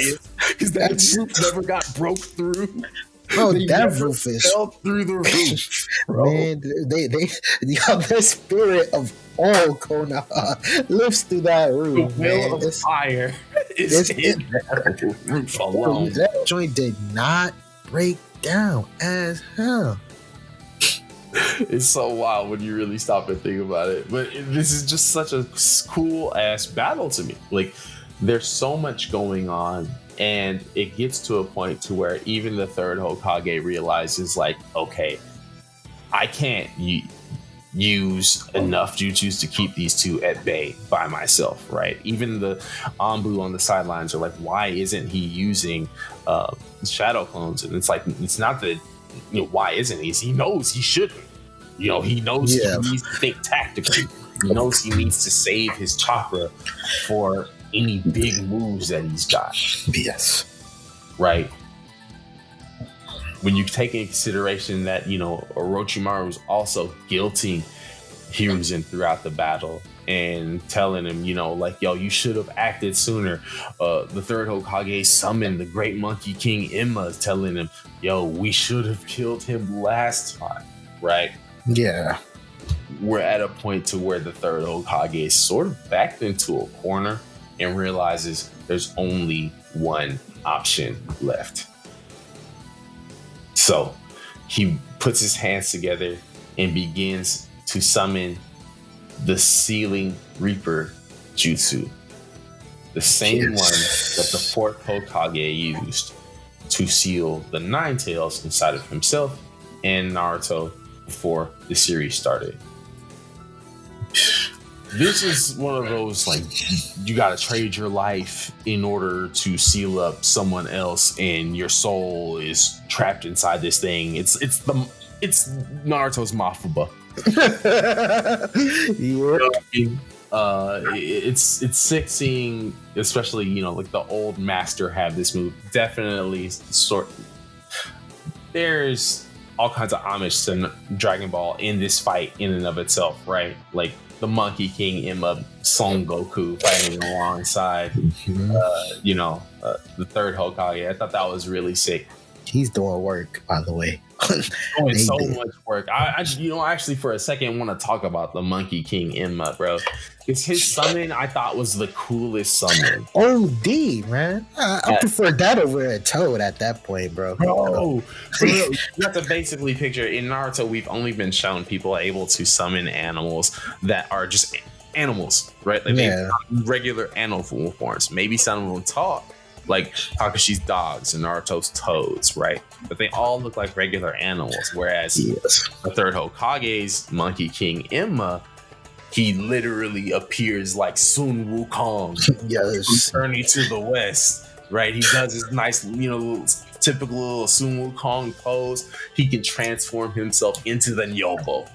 Because that roof never got broke through. Bro, that roof is fell through the roof, bro. Man, the spirit of all Konoha lives through that roof. The will of fire is in that roof alone. That joint did not break down as hell. It's so wild when you really stop and think about it. But this is just such a cool ass battle to me. Like, there's so much going on. And it gets to a point to where even the third Hokage realizes, like, okay, I can't use enough jutsus to keep these two at bay by myself, right? Even the Anbu on the sidelines are like, why isn't he using shadow clones? And it's like, it's not that, why isn't he? He knows he shouldn't. He knows he needs to think tactically. He knows he needs to save his chakra for any big moves that he's got. Yes. Right. When you take into consideration that, Orochimaru was also guilting Hiruzen throughout the battle and telling him, you should have acted sooner. The third Hokage summoned the great monkey king Imma, telling him, we should have killed him last time. Right. Yeah. We're at a point to where the third Hokage is sort of backed into a corner and realizes there's only one option left. So he puts his hands together and begins to summon the Sealing Reaper Jutsu. The same one that the fourth Hokage used to seal the Nine Tails inside of himself and Naruto before the series started. This is one of those, like, you gotta trade your life in order to seal up someone else, and your soul is trapped inside this thing. It's Naruto's Mafuba. It's sick seeing, especially like the old master have this move. Definitely there's all kinds of homage to Dragon Ball in this fight in and of itself, right? Like the Monkey King Imma, Son Goku fighting alongside, the third Hokage. I thought that was really sick. He's doing work, by the way. Doing so much work. I actually for a second want to talk about the Monkey King Imma, bro. Because his summon I thought was the coolest summon. OD, man. I prefer that over a Toad at that point, bro. Bro, you have to basically picture, in Naruto, we've only been shown people able to summon animals that are just animals, right? Like they've got regular animal forms. Maybe some of them talk, like Kakashi's dogs and Naruto's toads, right? But they all look like regular animals. Whereas the third Hokage's Monkey King Imma, he literally appears like Sun Wukong, returning to the West, right? He does his nice, typical little Sun Wukong pose. He can transform himself into the Nyobo,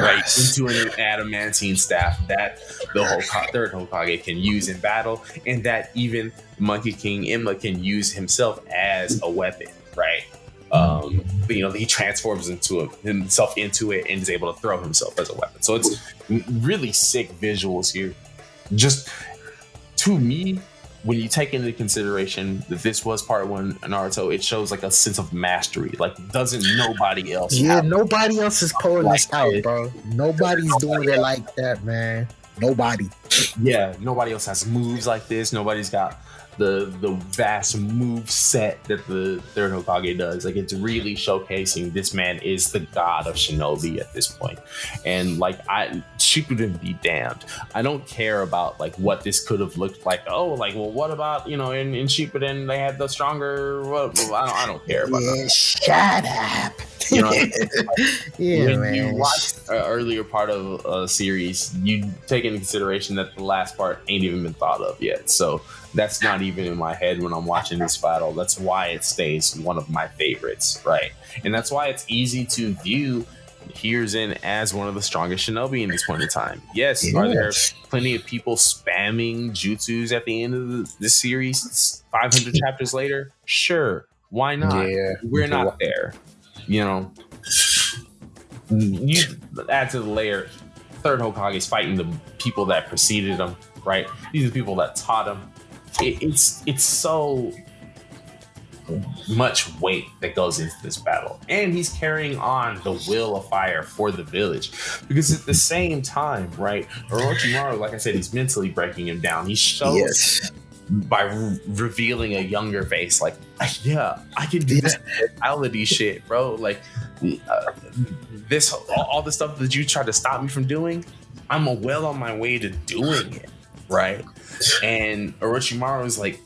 right? Into an adamantine staff that the third Hokage can use in battle, and that even Monkey King Imma can use himself as a weapon, right? He transforms himself into it and is able to throw himself as a weapon. So it's really sick visuals here. Just to me, when you take into consideration that this was part one Naruto, it shows like a sense of mastery. Like doesn't nobody else? Yeah, nobody else is pulling this out, bro. Nobody's doing it like that, man. Nobody. Yeah, nobody else has moves like this. Nobody's got the vast move set that the third Hokage does. Like it's really showcasing this man is the god of Shinobi at this point. And like Shippuden be damned. I don't care about like what this could have looked like. What about in Shippuden they had the stronger. I don't care about that. Shut up. You know, Yeah, when man. you watch an earlier part of a series, you take into consideration that the last part ain't even been thought of yet. So that's not even in my head when I'm watching this battle. That's why it stays one of my favorites, right? And that's why it's easy to view Hiruzen as one of the strongest shinobi in this point in time. Yes, are there plenty of people spamming jutsus at the end of this series 500 chapters later? Sure, why not? Yeah. We're not there. You know, you add to the layer, Third Hokage is fighting the people that preceded him, right? These are the people that taught him. It's so much weight that goes into this battle, and he's carrying on the will of fire for the village, because at the same time, right, Orochimaru, like I said, he's mentally breaking him down. He shows by revealing a younger face, like, yeah, I can do this mentality shit, bro. Like, this all the stuff that you tried to stop me from doing, I'm well on my way to doing it, right? And Orochimaru is like,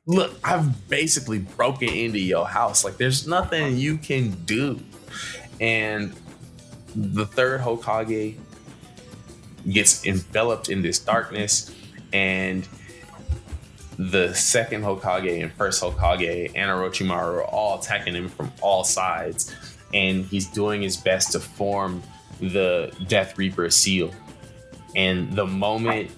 look, I've basically broken into your house. Like, there's nothing you can do. And the Third Hokage gets enveloped in this darkness, and the second Hokage and first Hokage and Orochimaru are all attacking him from all sides, and he's doing his best to form the Death Reaper seal. And the moment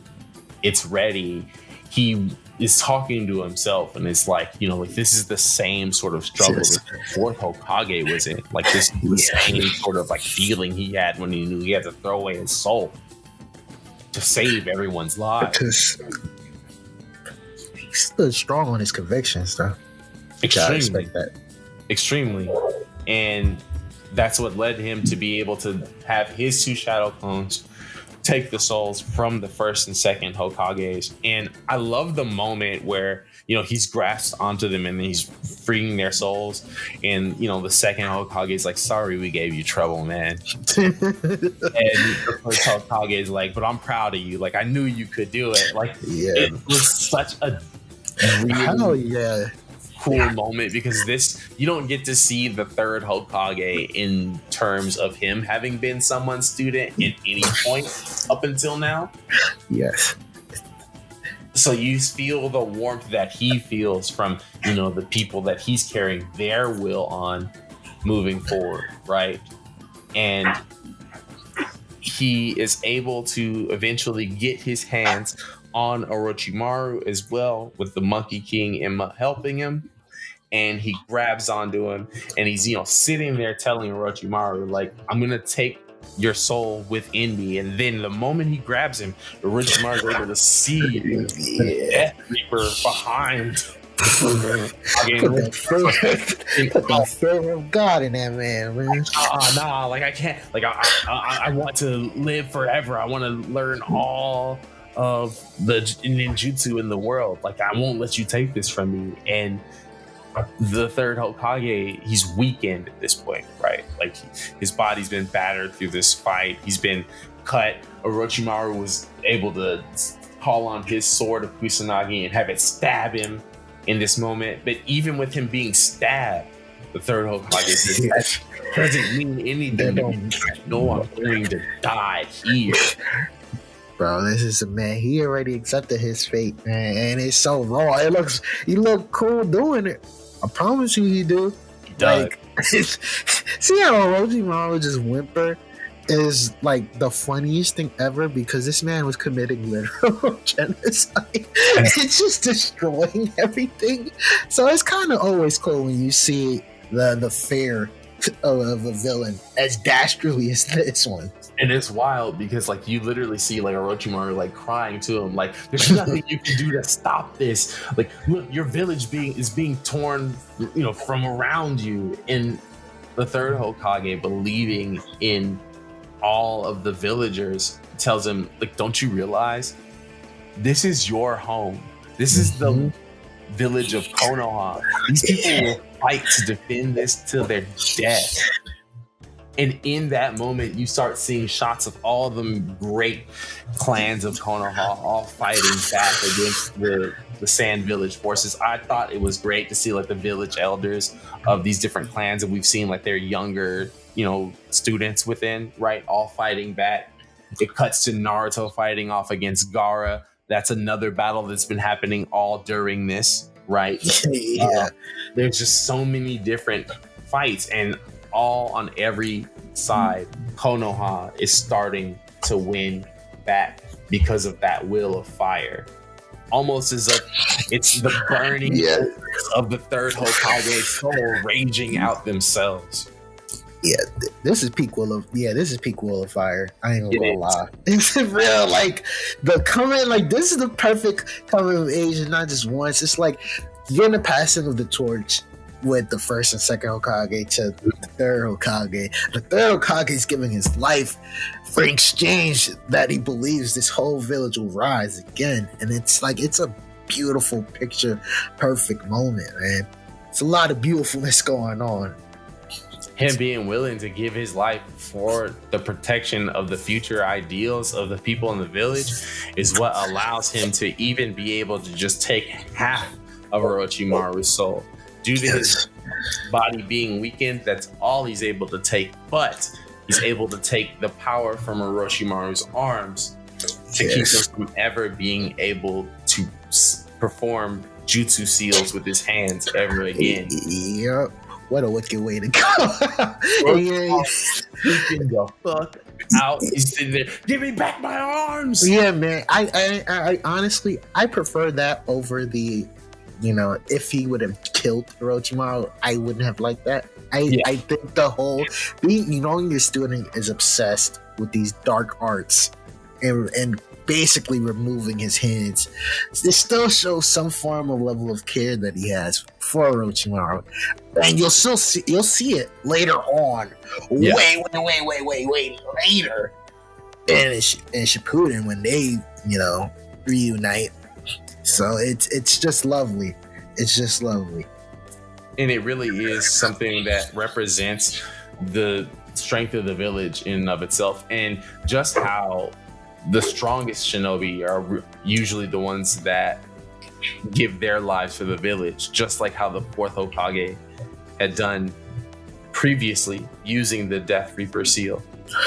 it's ready, he is talking to himself, and it's like, you know, like, this is the same sort of struggle that the fourth Hokage was in. Like, this is the same sort of like feeling he had when he knew he had to throw away his soul to save everyone's lives. He stood strong on his convictions, though. Extremely. Extremely. And that's what led him to be able to have his two shadow clones take the souls from the first and second Hokages. And I love the moment where, you know, he's grasped onto them and he's freeing their souls. And, you know, the second Hokage is like, sorry, we gave you trouble, man. And the first Hokage is like, but I'm proud of you. Like, I knew you could do it. Like, it was such a really cool moment, because you don't get to see the third Hokage in terms of him having been someone's student at any point up until now. Yes. So you feel the warmth that he feels from, you know, the people that he's carrying their will on moving forward, right? And he is able to eventually get his hands on Orochimaru as well, with the Monkey King Emma helping him. And he grabs onto him, and he's, you know, sitting there telling Orochimaru, like, I'm gonna take your soul within me. And then the moment he grabs him, Orochimaru is able to see the Death Reaper behind. Put the fear of God in that man. Nah, like, I can't. Like, I want to live forever. I want to learn all of the ninjutsu in the world. Like, I won't let you take this from me. And the third Hokage, he's weakened at this point, right? Like, his body's been battered through this fight. He's been cut. Orochimaru was able to call on his sword of Kusanagi and have it stab him in this moment. But even with him being stabbed, the third Hokage says, that doesn't mean anything. No, I'm going to die here. Bro, this is a man. He already accepted his fate, man, and it's so raw. He look cool doing it. I promise you, he do. Like, see how Orochimaru just whimper is like the funniest thing ever, because this man was committing literal genocide. It's just destroying everything. So it's kind of always cool when you see the fear of a villain as dastardly as this one. And it's wild because, like, you literally see, like, Orochimaru, like, crying to him, like, there's nothing you can do to stop this. Like, look, your village is being torn, you know, from around you. And the third Hokage, believing in all of the villagers, tells him, like, don't you realize this is your home? This is the village of Konoha. These people will fight to defend this till their death. And in that moment, you start seeing shots of all of them great clans of Konoha all fighting back against the Sand Village forces. I thought it was great to see like the village elders of these different clans, and we've seen like their younger, students within, right, all fighting back. It cuts to Naruto fighting off against Gaara. That's another battle that's been happening all during this, right? Yeah. There's just so many different fights, and all on every side, Konoha is starting to win back because of that will of fire. Almost as if it's the burning of the third Hokage soul raging out themselves. Yeah, this is peak will of fire. I ain't gonna lie. It's real, like the coming, like this is the perfect coming of age, and not just once. It's like getting the passing of the torch with the first and second Hokage to the third Hokage. The third Hokage is giving his life for exchange that he believes this whole village will rise again. And it's like, it's a beautiful picture, perfect moment, man. It's a lot of beautifulness going on. Him being willing to give his life for the protection of the future ideals of the people in the village is what allows him to even be able to just take half of Orochimaru's soul. Due to his body being weakened, that's all he's able to take. But he's able to take the power from Orochimaru's arms to keep him from ever being able to perform jutsu seals with his hands ever again. Yep. What a wicked way to go. Freaking the fuck out. He's sitting there, give me back my arms. Yeah, man. I honestly, I prefer that over the, if he would have killed Orochimaru, I wouldn't have liked that. I think the whole your student is obsessed with these dark arts and basically removing his hands. This still shows some form of level of care that he has for Orochimaru, and you'll see it later on. Yeah. Way later, and Shippuden when they reunite. So it's just lovely. It's just lovely. And it really is something that represents the strength of the village in and of itself, and just how the strongest shinobi are usually the ones that give their lives for the village, just like how the fourth Hokage had done previously, using the Death Reaper seal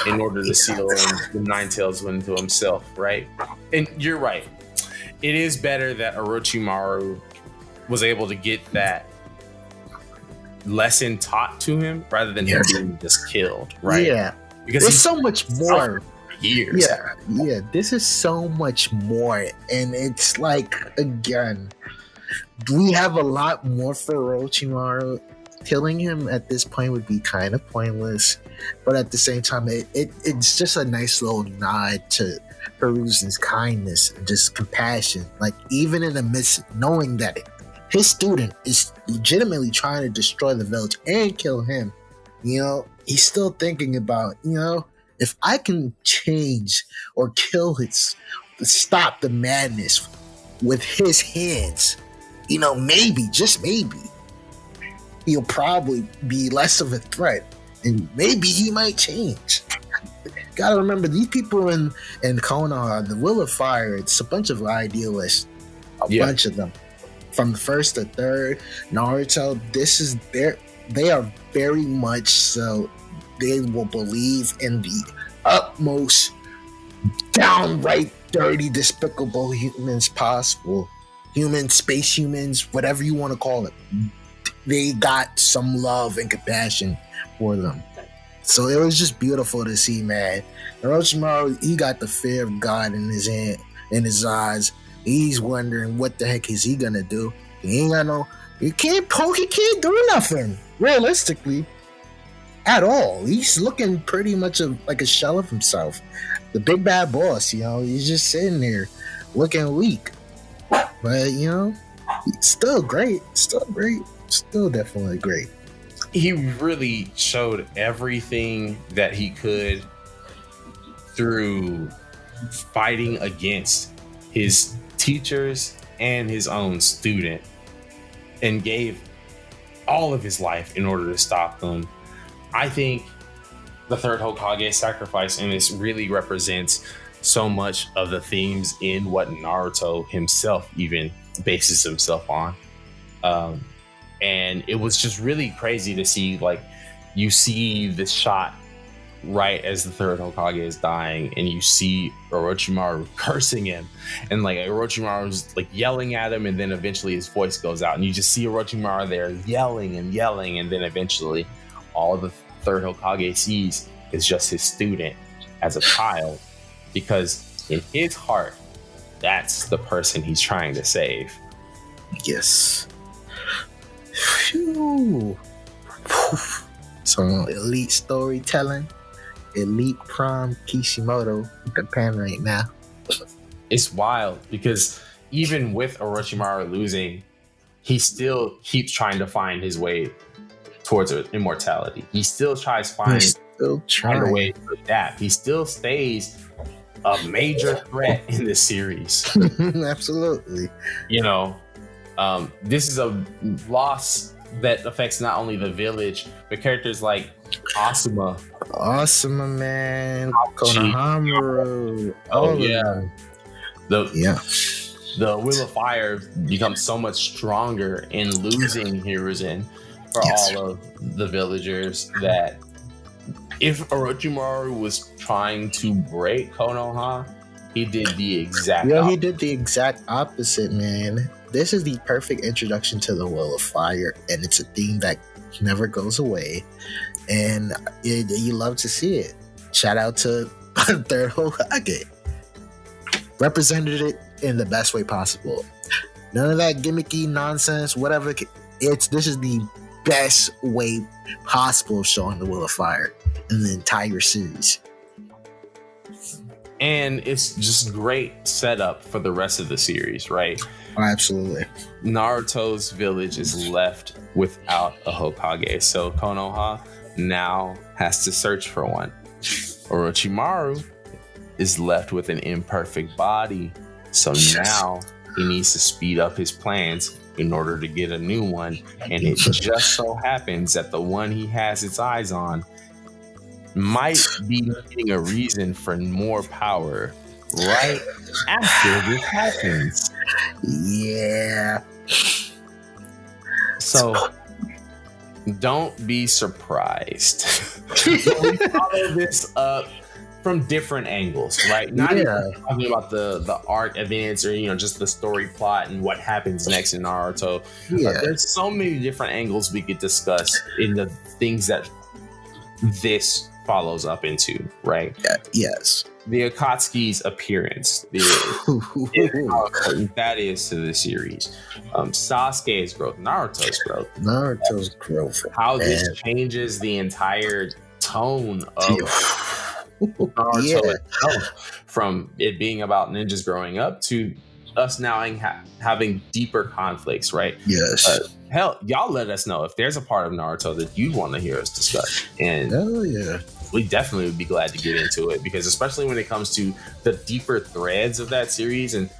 in order to seal in the Nine-Tails Wind to himself, right? And you're right. It is better that Orochimaru was able to get that lesson taught to him rather than him being just killed, right? Yeah. Because there's so much more. Years. Yeah. This is so much more. And it's like, again, we have a lot more for Orochimaru. Killing him at this point would be kind of pointless. But at the same time, it's just a nice little nod to Hiruzen's kindness and just compassion. Like, even in the midst, knowing that his student is legitimately trying to destroy the village and kill him, he's still thinking about, if I can change or stop the madness with his hands, maybe, just maybe, he'll probably be less of a threat, and maybe he might change. Gotta remember, these people in Konoha, the Will of Fire, it's a bunch of idealists, bunch of them. From the first to third, Naruto, they are very much so, they will believe in the utmost downright dirty, despicable humans possible. Space humans, whatever you want to call it. They got some love and compassion for them. So it was just beautiful to see, man. Orochimaru, he got the fear of God in his eyes. He's wondering what the heck is he gonna do. He ain't got he can't do nothing, realistically, at all. He's looking pretty much like a shell of himself. The big bad boss, he's just sitting there looking weak. But, still great. Still definitely great. He really showed everything that he could through fighting against his teachers and his own student, and gave all of his life in order to stop them. I think the third Hokage sacrifice, and this really represents so much of the themes in what Naruto himself even bases himself on. And it was just really crazy to see, like, you see this shot right as the third Hokage is dying, and you see Orochimaru cursing him, and like Orochimaru's like yelling at him, and then eventually his voice goes out, and you just see Orochimaru there yelling, and then eventually all the third Hokage sees is just his student as a child, because in his heart, that's the person he's trying to save. Yes. Phew. Some elite storytelling. Elite Prime Kishimoto Japan right now. It's wild because even with Orochimaru losing, he still keeps trying to find his way towards immortality. He still tries to find a way to adapt. He still stays a major threat in this series. Absolutely. You know, this is a loss that affects not only the village, but characters like Asuma, man, Konohamaru. The Will of Fire becomes so much stronger in losing Hiruzen for all of the villagers, that if Orochimaru was trying to break Konoha, he did the exact opposite. He did the exact opposite, man. This is the perfect introduction to the Will of Fire, and it's a theme that never goes away, and you love to see it. Shout out to Third Hokage. Represented it in the best way possible. None of that gimmicky nonsense, whatever. This is the best way possible of showing the Will of Fire in the entire series. And it's just great setup for the rest of the series, right? Oh, absolutely. Naruto's village is left without a Hokage, so Konoha now has to search for one. Orochimaru is left with an imperfect body, so now he needs to speed up his plans in order to get a new one, and it just so happens that the one he has his eyes on might be getting a reason for more power right after this happens. Yeah. So don't be surprised. We follow this up from different angles, right? Not even talking about the arc events or just the story plot and what happens next in Naruto. There's so many different angles we could discuss in the things that this follows up into, right? Yes. The Akatsuki's appearance is how important that is to the series. Sasuke's growth, Naruto's growth. How this changes the entire tone of Naruto itself, from it being about ninjas growing up to us now having deeper conflicts, right? Yes. Hell, y'all let us know if there's a part of Naruto that you want to hear us discuss. And we definitely would be glad to get into it, because especially when it comes to the deeper threads of that series and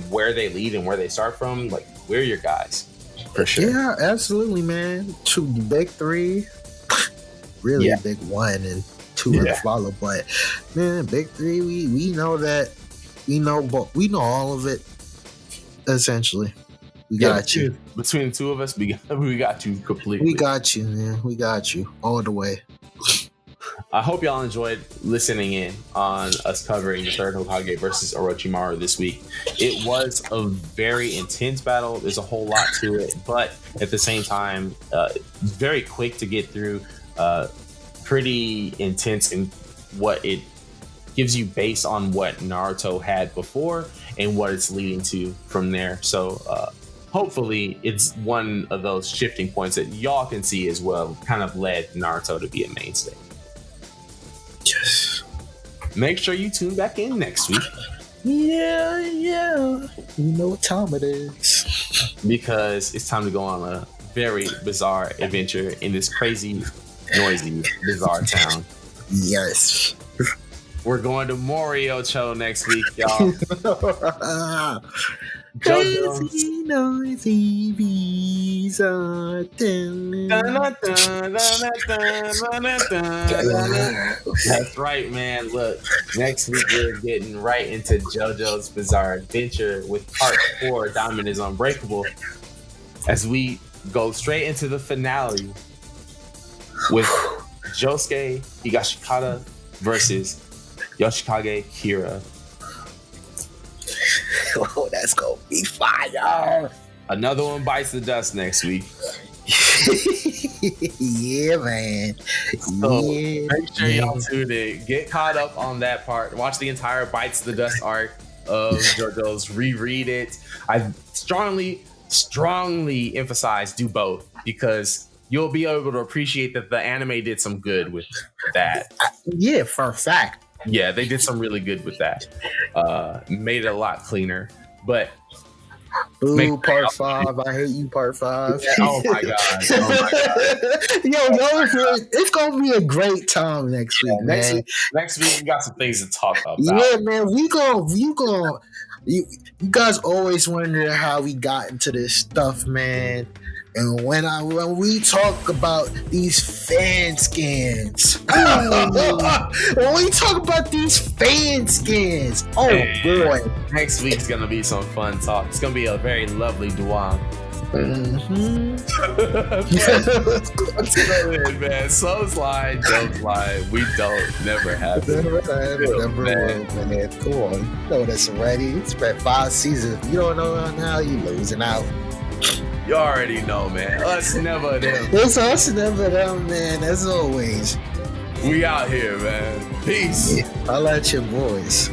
where they lead and where they start from, like, we're your guys for sure. Yeah, absolutely, man. Two big three, really big one and two to follow. But man, big three, we know that we know all of it. Essentially, we got you. Between the two of us, we got you completely. We got you, man. We got you all the way. I hope y'all enjoyed listening in on us covering the Third Hokage versus Orochimaru this week. It was a very intense battle. There's a whole lot to it, but at the same time, very quick to get through. Pretty intense in what it gives you based on what Naruto had before and what it's leading to from there. So hopefully it's one of those shifting points that y'all can see as well, kind of led Naruto to be a mainstay. Yes. Make sure you tune back in next week. Yeah. You know what time it is. Because it's time to go on a very bizarre adventure in this crazy, noisy, bizarre town. Yes. We're going to Moriocho next week, y'all. Crazy, noisy beast. season. That's right, man. Look, next week we're getting right into JoJo's Bizarre Adventure with part 4, Diamond is Unbreakable, as we go straight into the finale with Josuke Higashikata versus Yoshikage Kira. Oh, that's gonna be fire. Another one bites the dust next week. Yeah, man. So make sure y'all tune in. Get caught up on that part. Watch the entire Bites the Dust arc of JoJo's. Reread it. I strongly emphasize do both, because you'll be able to appreciate that the anime did some good with that. Yeah, for a fact. Yeah, they did some really good with that. Made it a lot cleaner. But Boo, part 5. I hate you, part 5. Yeah, oh my god. Yo, it's gonna be a great time next week, man. Next week we got some things to talk about. Yeah, man, you guys always wonder how we got into this stuff, man. And when we talk about these fan skins, oh boy, next week's gonna be some fun talk. It's gonna be a very lovely duan. Man, so slide, don't slide. We don't, never have. Never will, man. Come on, you know that's already. It's been 5 seasons. You don't know now, you losing out. You already know, man. Us never them. It's us never them, man. As always, we out here, man. Peace. Yeah, I'll let your boys.